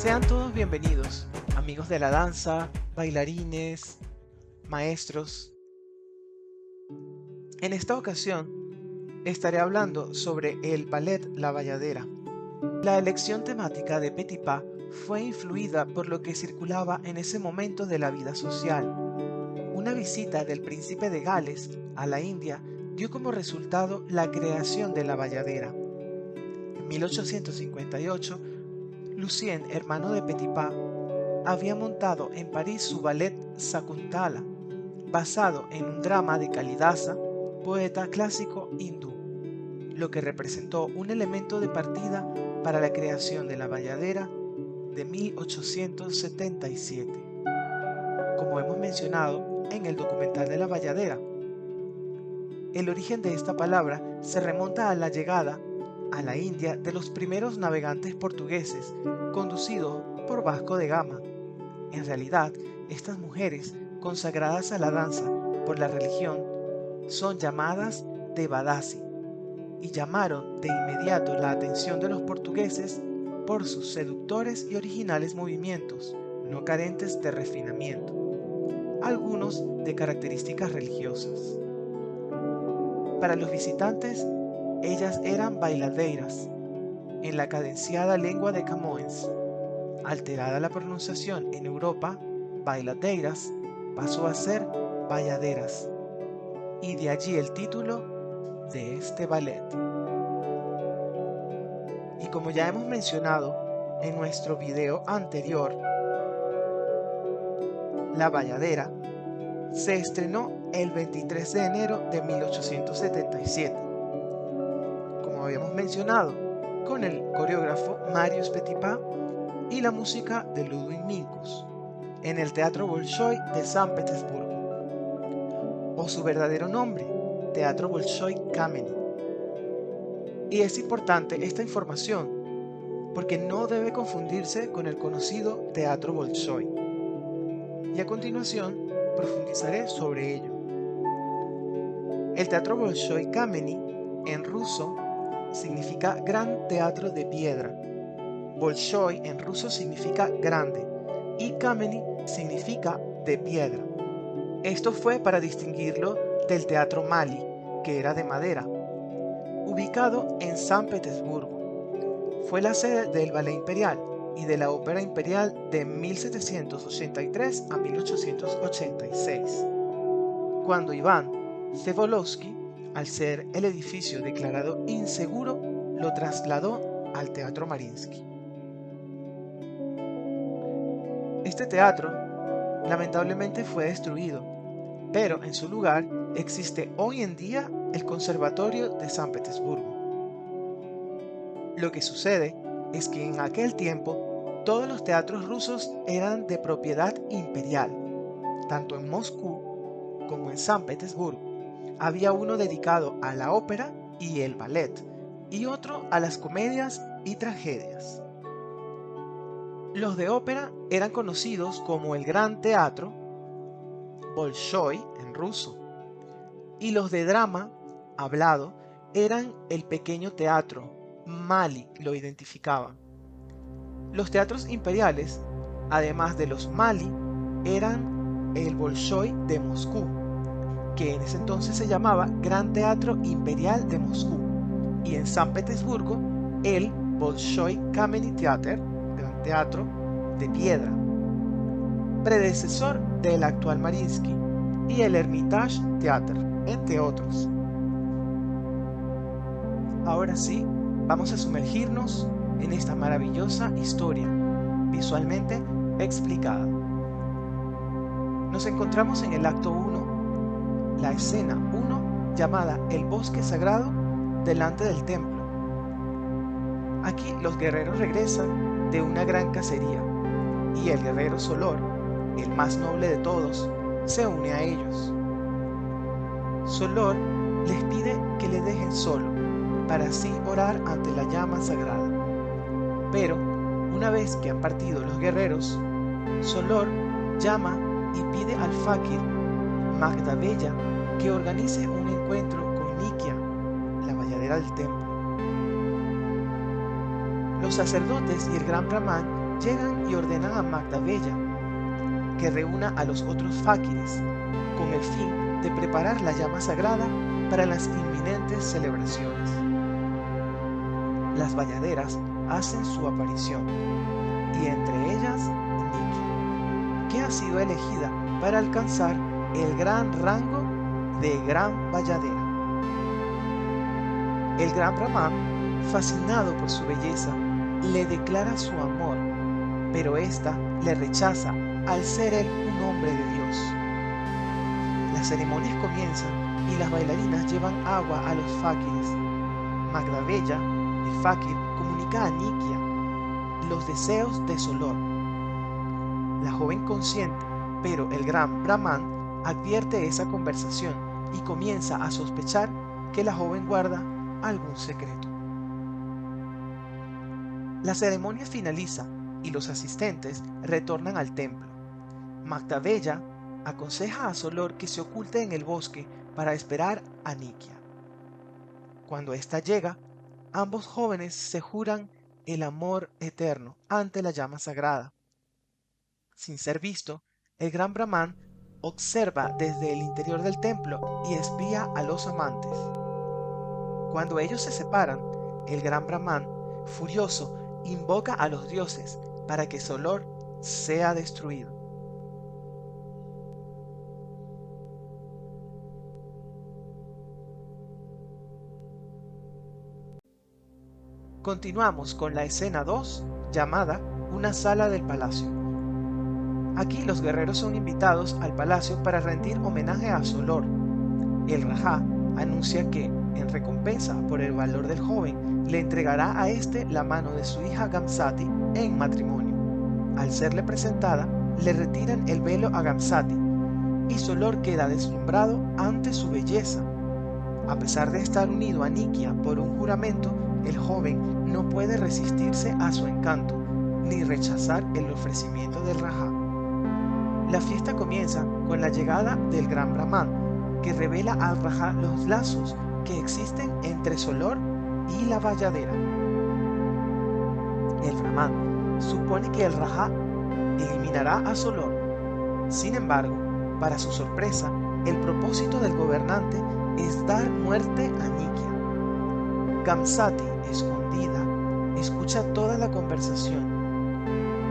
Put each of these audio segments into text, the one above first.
Sean todos bienvenidos, amigos de la danza, bailarines, maestros. En esta ocasión estaré hablando sobre el ballet La Bayadera. La elección temática de Petipa fue influida por lo que circulaba en ese momento de la vida social. Una visita del príncipe de Gales a la India dio como resultado la creación de La Bayadera. En 1858, Lucien, hermano de Petipa, había montado en París su ballet Sakuntala, basado en un drama de Kalidasa, poeta clásico hindú, lo que representó un elemento de partida para la creación de La Bayadera de 1877. Como hemos mencionado en el documental de La Bayadera, el origen de esta palabra se remonta a la llegada a la India de los primeros navegantes portugueses, conducidos por Vasco de Gama. En realidad, estas mujeres, consagradas a la danza por la religión, son llamadas Devadasi y llamaron de inmediato la atención de los portugueses por sus seductores y originales movimientos, no carentes de refinamiento, algunos de características religiosas. Para los visitantes, ellas eran bailadeiras, en la cadenciada lengua de Camões. Alterada la pronunciación en Europa, bailadeiras pasó a ser bayaderas, y de allí el título de este ballet. Y como ya hemos mencionado en nuestro video anterior, La Bayadera se estrenó el 23 de enero de 1877. Como habíamos mencionado, con el coreógrafo Marius Petipa y la música de Ludwig Minkus, en el Teatro Bolshoi de San Petersburgo, o su verdadero nombre, Teatro Bolshoi Kameny. Y es importante esta información porque no debe confundirse con el conocido Teatro Bolshoi. Y a continuación profundizaré sobre ello. El Teatro Bolshoi Kameny en ruso significa Gran Teatro de Piedra. Bolshoi en ruso significa grande y Kameny significa de piedra. Esto fue para distinguirlo del Teatro Mali, que era de madera, ubicado en San Petersburgo. Fue la sede del Ballet Imperial y de la Ópera Imperial de 1783 a 1886, cuando Iván Vsevolozhsky, al ser el edificio declarado inseguro, lo trasladó al Teatro Mariinsky. Este teatro lamentablemente fue destruido, pero en su lugar existe hoy en día el Conservatorio de San Petersburgo. Lo que sucede es que en aquel tiempo todos los teatros rusos eran de propiedad imperial. Tanto en Moscú como en San Petersburgo había uno dedicado a la ópera y el ballet, y otro a las comedias y tragedias. Los de ópera eran conocidos como el Gran Teatro, Bolshoi en ruso, y los de drama, hablado, eran el Pequeño Teatro, Mali lo identificaba. Los teatros imperiales, además de los Mali, eran el Bolshoi de Moscú, que en ese entonces se llamaba Gran Teatro Imperial de Moscú, y en San Petersburgo el Bolshoi Kameny Theater, Gran Teatro de Piedra, predecesor del actual Mariinsky, y el Hermitage Theater, entre otros. Ahora sí, vamos a sumergirnos en esta maravillosa historia, visualmente explicada. Nos encontramos en el acto 1, la escena 1, llamada El Bosque Sagrado, delante del templo. Aquí los guerreros regresan de una gran cacería, y el guerrero Solor, el más noble de todos, se une a ellos. Solor les pide que le dejen solo, para así orar ante la llama sagrada. Pero, una vez que han partido los guerreros, Solor llama y pide al fakir Magdabella que organice un encuentro con Nikia, la bayadera del templo. Los sacerdotes y el gran brahman llegan y ordenan a Magdabella que reúna a los otros fáquiles con el fin de preparar la llama sagrada para las inminentes celebraciones. Las bayaderas hacen su aparición, y entre ellas Nikia, que ha sido elegida para alcanzar el gran rango de Gran Bayadera. El Gran Brahman, fascinado por su belleza, le declara su amor, pero ésta le rechaza al ser él un hombre de Dios. Las ceremonias comienzan y las bailarinas llevan agua a los fáquiles. Magdabella, el fáquir, comunica a Nikia los deseos de Solor. La joven consiente, pero el Gran Brahman advierte esa conversación y comienza a sospechar que la joven guarda algún secreto. La ceremonia finaliza y los asistentes retornan al templo. Magdabella aconseja a Solor que se oculte en el bosque para esperar a Nikia. Cuando ésta llega, ambos jóvenes se juran el amor eterno ante la llama sagrada. Sin ser visto, el Gran Brahman observa desde el interior del templo y espía a los amantes. Cuando ellos se separan, el Gran Brahman, furioso, invoca a los dioses para que Solor sea destruido. Continuamos con la escena 2, llamada Una sala del palacio. Aquí los guerreros son invitados al palacio para rendir homenaje a Solor. El Rajá anuncia que, en recompensa por el valor del joven, le entregará a este la mano de su hija Gamsati en matrimonio. Al serle presentada, le retiran el velo a Gamsati, y Solor queda deslumbrado ante su belleza. A pesar de estar unido a Nikia por un juramento, el joven no puede resistirse a su encanto, ni rechazar el ofrecimiento del Rajá. La fiesta comienza con la llegada del Gran Brahman, que revela al Rajá los lazos que existen entre Solor y la bayadera. El Brahman supone que el Rajá eliminará a Solor. Sin embargo, para su sorpresa, el propósito del gobernante es dar muerte a Nikia. Gamsati, escondida, escucha toda la conversación.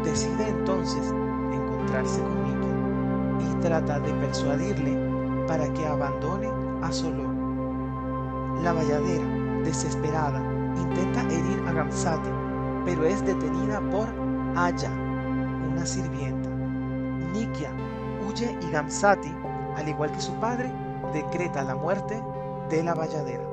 Decide entonces encontrarse con Nikia y trata de persuadirle para que abandone a Solor. La bayadera, desesperada, intenta herir a Gamsati, pero es detenida por Aya, una sirvienta. Nikia huye y Gamsati, al igual que su padre, decreta la muerte de la bayadera.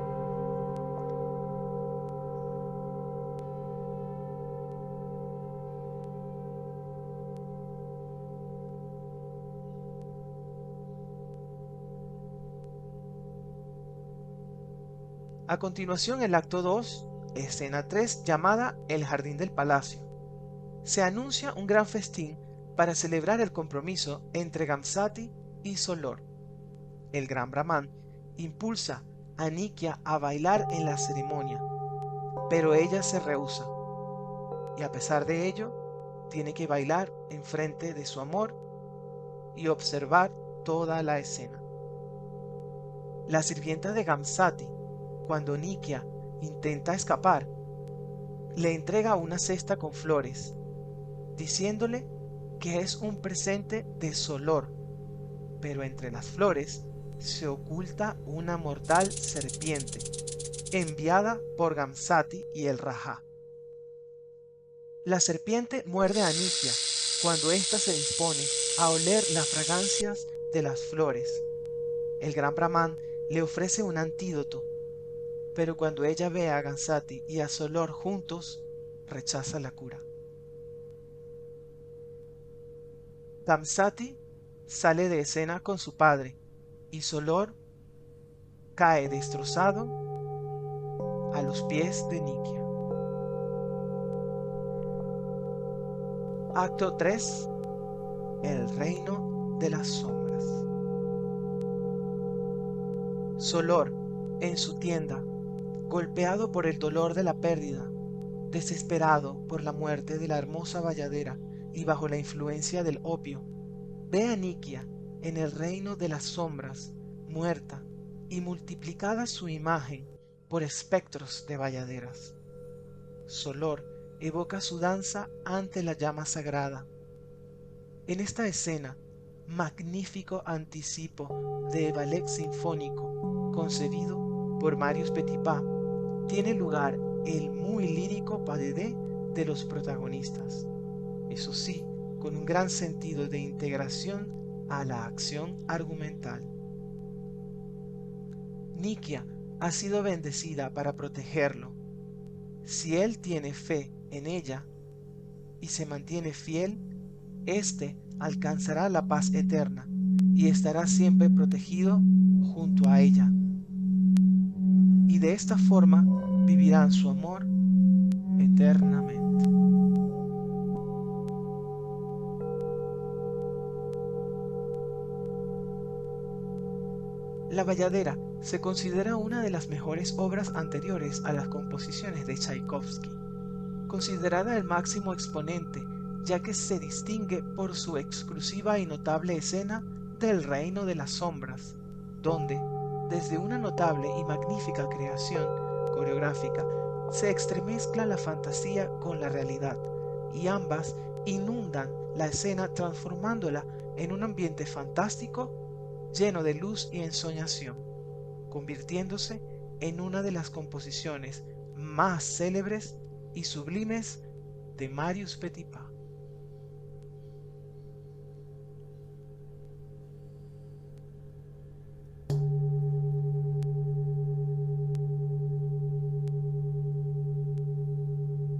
A continuación, el acto 2, escena 3, llamada El Jardín del Palacio. Se anuncia un gran festín para celebrar el compromiso entre Gamsati y Solor. El Gran Brahman impulsa a Nikia a bailar en la ceremonia, pero ella se rehúsa, y a pesar de ello, tiene que bailar enfrente de su amor y observar toda la escena. La sirvienta de Gamsati, cuando Nikia intenta escapar, le entrega una cesta con flores, diciéndole que es un presente de Solor, pero entre las flores se oculta una mortal serpiente, enviada por Gamsati y el Rajá. La serpiente muerde a Nikia cuando ésta se dispone a oler las fragancias de las flores. El Gran Brahman le ofrece un antídoto, pero cuando ella ve a Gamsati y a Solor juntos, rechaza la cura. Gamsati sale de escena con su padre y Solor cae destrozado a los pies de Nikia. Acto 3. El reino de las sombras. Solor, en su tienda, golpeado por el dolor de la pérdida, Desesperado por la muerte de la hermosa Bayadera y bajo la influencia del opio, ve a Nikia en el reino de las sombras, muerta y multiplicada su imagen por espectros de bayaderas. Solor evoca su danza ante la llama sagrada. En esta escena, magnífico anticipo de ballet sinfónico concebido por Marius Petipa, tiene lugar el muy lírico pas de deux de los protagonistas, eso sí, con un gran sentido de integración a la acción argumental. Nikia ha sido bendecida para protegerlo. Si él tiene fe en ella y se mantiene fiel, éste alcanzará la paz eterna y estará siempre protegido junto a ella. Y de esta forma vivirán su amor eternamente. La Bayadera se considera una de las mejores obras anteriores a las composiciones de Tchaikovsky, considerada el máximo exponente, ya que se distingue por su exclusiva y notable escena del reino de las sombras, donde, desde una notable y magnífica creación coreográfica, se entremezcla la fantasía con la realidad, y ambas inundan la escena transformándola en un ambiente fantástico lleno de luz y ensoñación, convirtiéndose en una de las composiciones más célebres y sublimes de Marius Petipa.